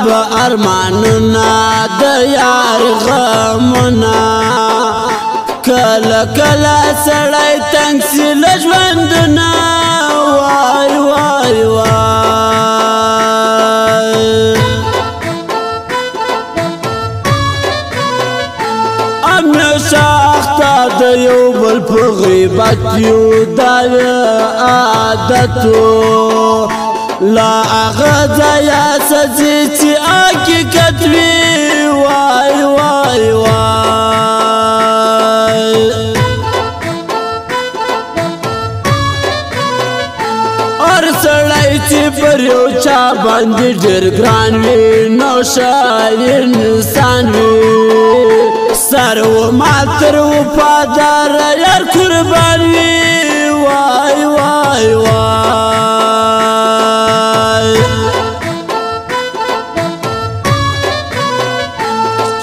به ارمانونه د یار غمونه کله کله سړی تنګ سي له ژوندونه وای وای وای همیشه اخته د یو بل په غیبت یو دا عادتو لا هغه ځایه سځي چې حقیقت وي وای وای وای هر سړی چې پر یو چا باندې ډېر ګران وي نو شاید انسان وي سر و مال تر وفادار یار قربان وي وای وای وای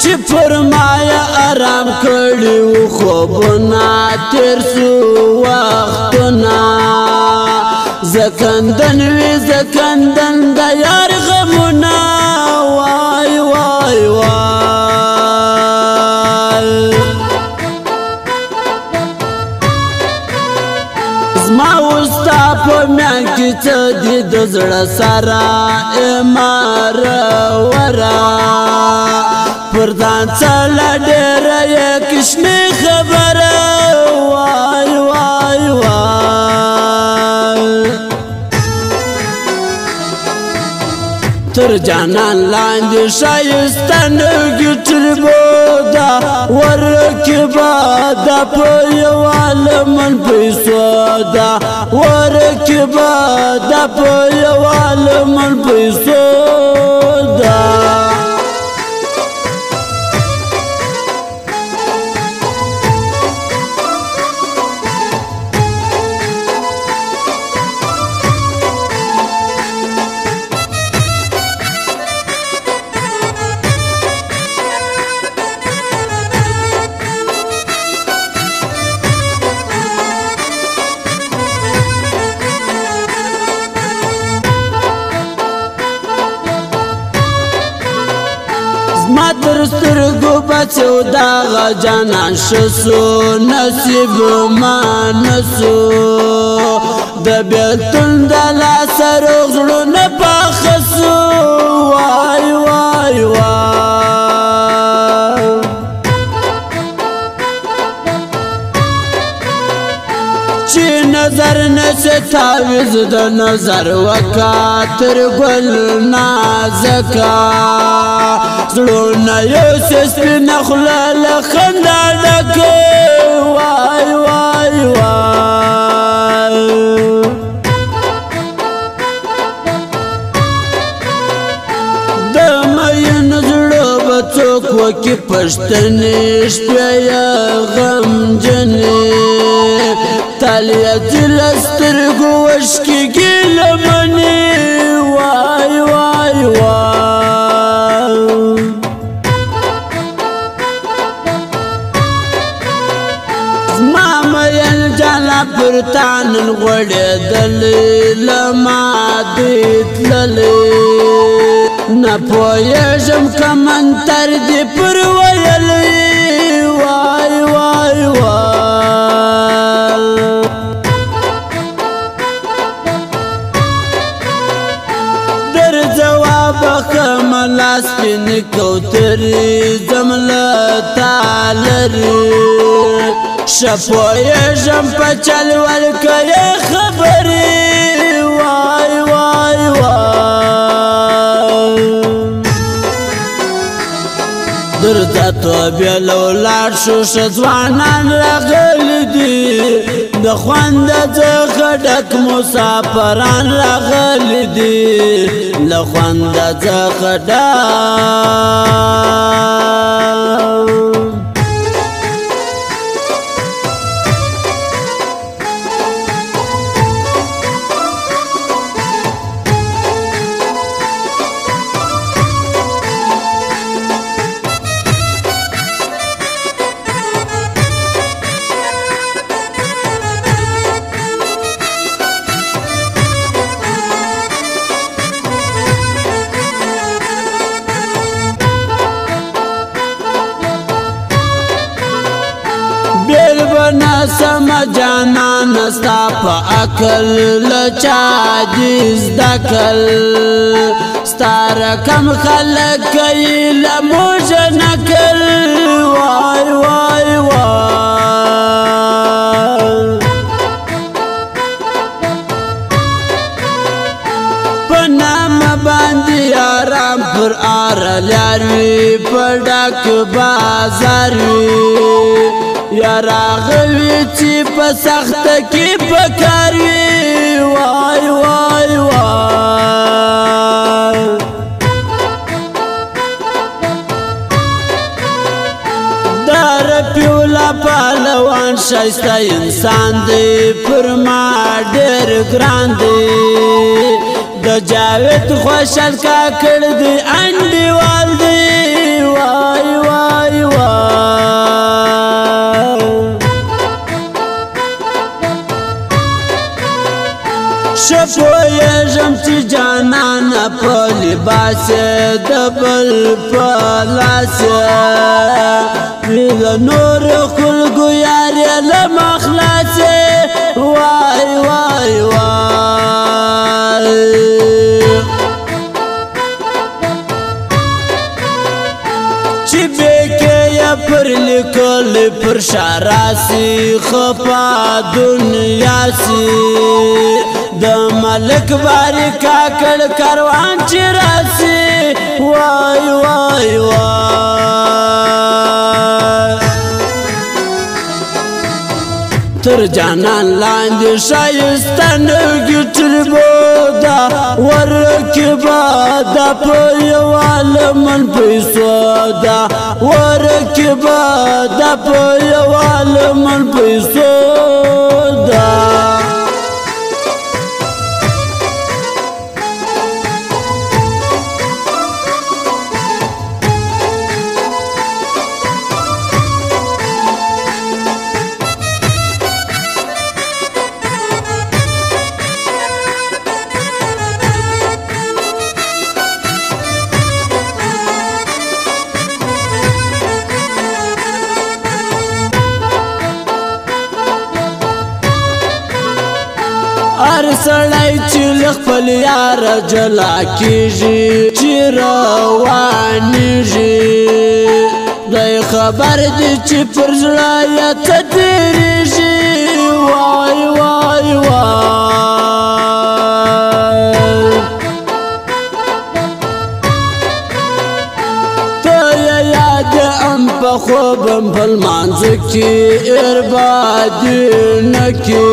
چې فرمایا آرام کړي و خوبونه تیر سو وختونه زکندن وی زکندن د یار غمونه وای وای وای زما وستا په میان کې څه دي د زړه سره ورا پر ځان څله ډېره یې کشمې خبره وای وای وای تر جانان لاندې ښایسته نرګې ټلبوده ورکبه ده په یو عالمن پیسو ده ورکبه ده په یو عالمن پیسو ده ما تر سترګو بچو دغه جانان شسو نصیب ما نسو د بیلتون د لاسه روغ زړونه پاخه سو وای وای وای چې نظر نشه تعویض د نظر وکا تر ګل نازکا زړونه یو سپینه خوله له خندا ډکه وای وای وای د مین زړه به څوک وکړي پښتنې شپې یې غمجنې تالیه چې له سترګو وشکېږي لمنې وای وای وای زما مین جاله پر تا نن غوړېدلې له ما دې تللې نه پوهېږم که منتر دې پر ویلې وای وای وای در جواب کم لاس سپینې کوترې زمله تا لرې ښه پوهېږم په چل ورکوې خبرې وای وای وای درته توبې له ولاړ شو ښه ځوانان راغلي دي د خونده څخه ډک مسافران راغلي دي له خونده څخه ډک نسم جانان ستا په عقل لچا دي زده کړل ستا رقم خلک کوي له موږ نکل وای وای وای په نامه باندې یاران پر ارلیار وي په ډک بازار وي یا راغوي چې په سخته کې پکار وي وای وای وای دا رفیع پهلوان ښایسته انسان دی پر ما ډېر ګران دی د جاوید خوشحال کاکړ دی انډیوال دی وای وای وای شپویږم چې جانان په لباس د بل په لاس وي د نور خلکو یار یې له مخلاص وای وای وای چې بیکې یې پر لیکل پر شاراسي خپا دنیا سي د ملک باری کاکړ کاروان چې راسي وای وای وای تر جانان لاندې ښایسته نرګې ټربوده ورکبه دا په یوه من پیسو ده ورکبه دا په یوه من پیسو ده هر سړی چې له خپل یار جلا کېږي چې روانېږي دی خبر دی چې پر زړه یې څه تېرېږي وای وای وای ته یې یاد ام په خوبم په لمانځه کې اربادي نه کې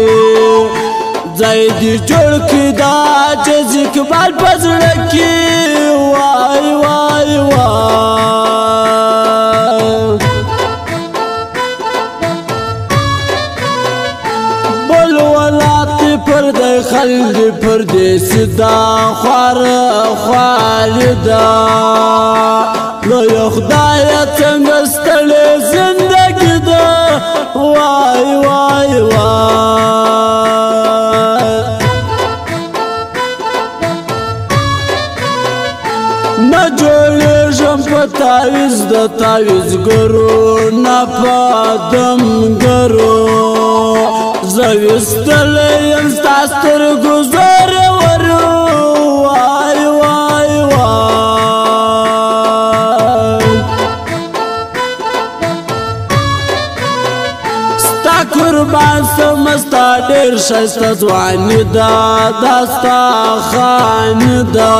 ځای دې جوړ کړي دا عاجز اقبال په زړه کې وای وای وای بل ولات پر دې خلک پر دې صدا خوار خالدا نو یو خدای څنګه ستړې زندګي ده وای وای وای نه جوړېږم په تعویذ د تعویذګرو نه په دمګرو زه ویستلی یم ستا سترګو زورور وای وای وای ستا قربان سم ستا ډېر ښایسته ځواني ده دا ستا خاني ده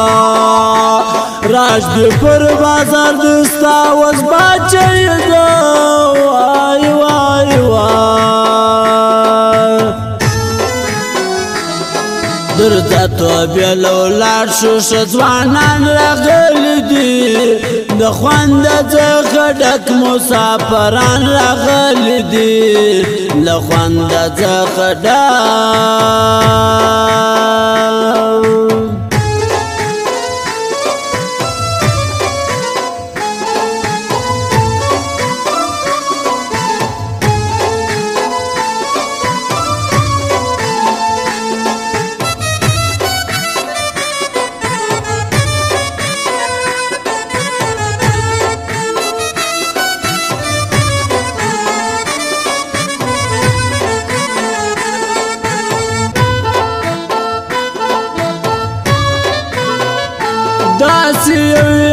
راج دې پر بازار دې ستا اوس باچۍ ده وای وای وای درځه توبې له ولاړ شو ښه ځوانان راغلي دي د خوانده څخه ډک مسافران راغلي دي له خوانده څخه ډک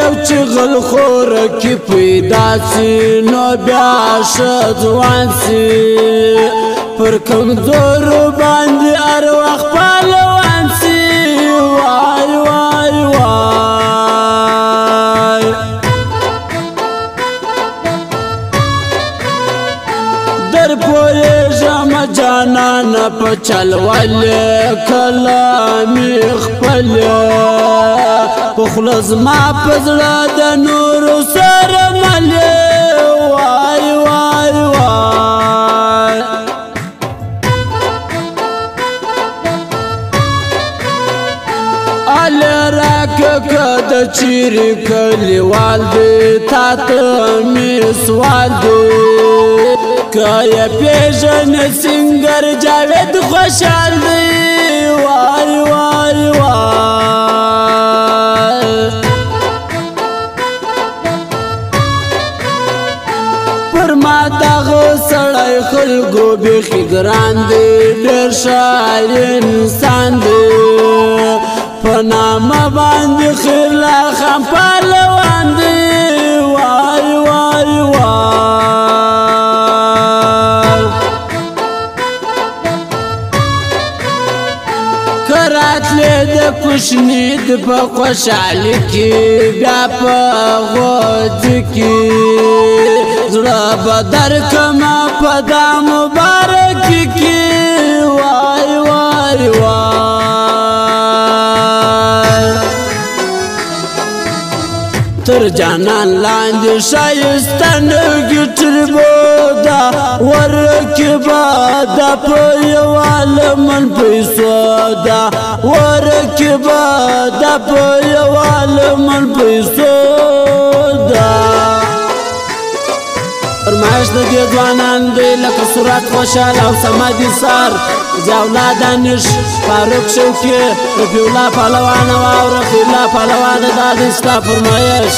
یو چې غلخور کې پیدا سي نو بیا ښه ځوان سي پر کمزورو باندې هر وخت پهلوان سي وای وای وای در پوهېږم جانانه په چل ولې کلامي خپلې په خوله زما په زړه د نورو سره ملې وای وای وای اله راکه که د چیرې کلیوال دی تا ته مې سوال دی که یې پېژنې سینګر جاوید خوشحال دی وای وای وای پر ما دغه سړی خلکو بیخي ګران دی ډېر شاعر انسان دی په نامه باندې خیرلا خان پهلوان دی وای وای وای که راتلې د کوشني د په خوشحالي کې بیا په غوځ کې زړه به درکمه په دا مبارکي کې وای وای وای تر جانان لاندې ښایسته نرګې ټربوده ورکبه ده په یوه من پیسو ده ورکبه ده په یوه من پیسو ده فرمایش د دې ځوانان دی لکه سرات خوشحال او صمد سار ضیاءالله دانش فاروق شوقي رفیع الله پهلوان او رفیع الله پهلوان دا د ستا فرمایش